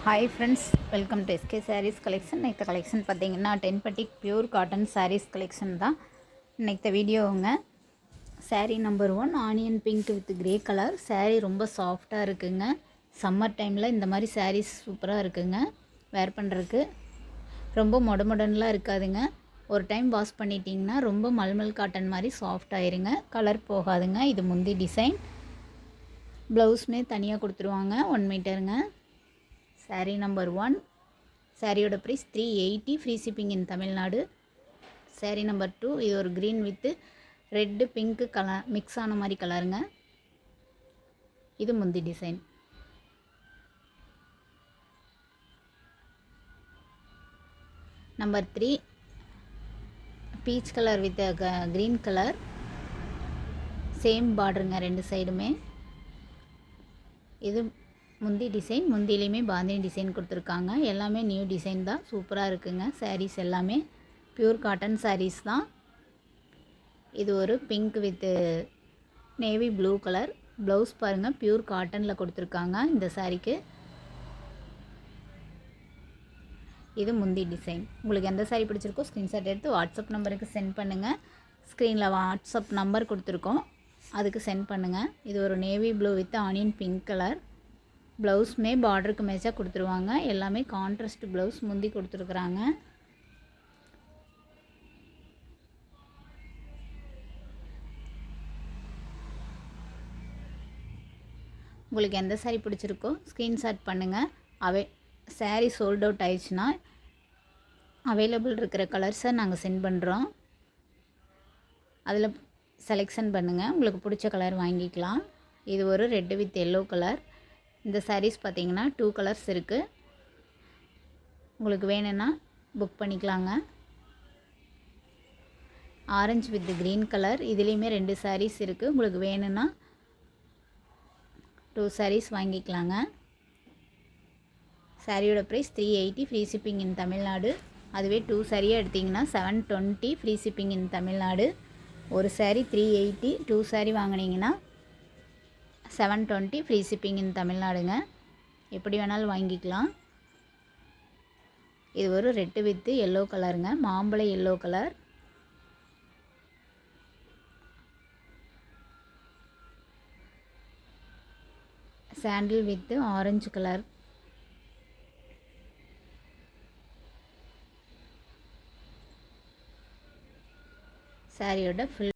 Hi friends, welcome to SK sarees collection. இந்த collection பார்த்தீங்கன்னா 10 batik pure cotton sarees collection தான் இன்னைக்கு வீடியோவுங்க. Saree number 1 onion pink with grey colour. Saree ரொம்ப சாஃப்டாக இருக்குங்க. சம்மர் டைமில் இந்த மாதிரி சாரீஸ் சூப்பராக இருக்குங்க. வேர் பண்ணுறதுக்கு ரொம்ப மொடன்லாம் இருக்காதுங்க. ஒரு டைம் வாஷ் பண்ணிட்டிங்கன்னா ரொம்ப மல்மல் காட்டன் மாதிரி சாஃப்ட் ஆயிருங்க. கலர் போகாதுங்க. இது முந்தி டிசைன். ப்ளவுஸுமே தனியாக கொடுத்துருவாங்க. 1 மீட்டருங்க. சாரீ நம்பர் 1. சாரியோட price 380. Free shipping in Tamil Nadu. Saree number 2. இது ஒரு green with red pink colour mix ஆன மாதிரி கலருங்க. இது முந்தி design. Number 3. Peach colour with green colour. Same பார்டருங்க ரெண்டு சைடுமே. இது முந்தி டிசைன். முந்திலையுமே பாந்தினி டிசைன் கொடுத்துருக்காங்க. எல்லாமே நியூ டிசைன் தான். சூப்பராக இருக்குங்க. சாரீஸ் எல்லாமே பியூர் காட்டன் சாரீஸ் தான். இது ஒரு pink with navy blue colour. Blouse பாருங்கள், பியூர் காட்டனில் கொடுத்துருக்காங்க இந்த சாரீக்கு. இது முந்தி டிசைன். உங்களுக்கு எந்த சாரீ பிடிச்சிருக்கோ ஸ்க்ரீன்ஷாட் எடுத்து வாட்ஸ்அப் நம்பருக்கு சென்ட் பண்ணுங்கள். ஸ்க்ரீனில் வாட்ஸ்அப் நம்பர் கொடுத்துருக்கோம், அதுக்கு சென்ட் பண்ணுங்கள். இது ஒரு navy blue with onion pink colour. ப்ளவுஸுமே பார்டருக்கு மேட்சாக கொடுத்துருவாங்க. எல்லாமே கான்ட்ராஸ்ட் ப்ளவுஸ் முந்தி கொடுத்துருக்குறாங்க. உங்களுக்கு எந்த சாரீ பிடிச்சிருக்கோ ஸ்க்ரீன்ஷாட் பண்ணுங்கள். சாரீ சோல்ட் அவுட் ஆயிடுச்சுன்னா அவைலபிள் இருக்கிற கலர்ஸை நாங்கள் சென்ட் பண்ணுறோம். அதில் செலெக்ஷன் பண்ணுங்கள். உங்களுக்கு பிடிச்ச கலர் வாங்கிக்கலாம். இது ஒரு ரெட் வித் எல்லோ கலர். இந்த சாரீஸ் பார்த்திங்கன்னா 2 கலர்ஸ் இருக்குது. உங்களுக்கு வேணும்னா புக் பண்ணிக்கலாங்க. Orange with green colour. இதுலேயுமே 2 சாரீஸ் இருக்குது. உங்களுக்கு வேணும்னா 2 சாரீஸ் வாங்கிக்கலாங்க. சாரியோட price 380. Free shipping in Tamil Nadu. அதுவே 2 சாரியாக எடுத்திங்கன்னா 720. Free shipping in Tamil Nadu. ஒரு சாரீ 380, 2 சாரீ வாங்கினீங்கன்னா 720. ஃப்ரீ ஷிப்பிங் இன் தமிழ்நாடுங்க. எப்படி வேணாலும் வாங்கிக்கலாம். இது ஒரு ரெட்டு வித்து எல்லோ கலருங்க. மாம்பழ yellow colour. Sandal with orange colour. சாரியோட ஃபுல்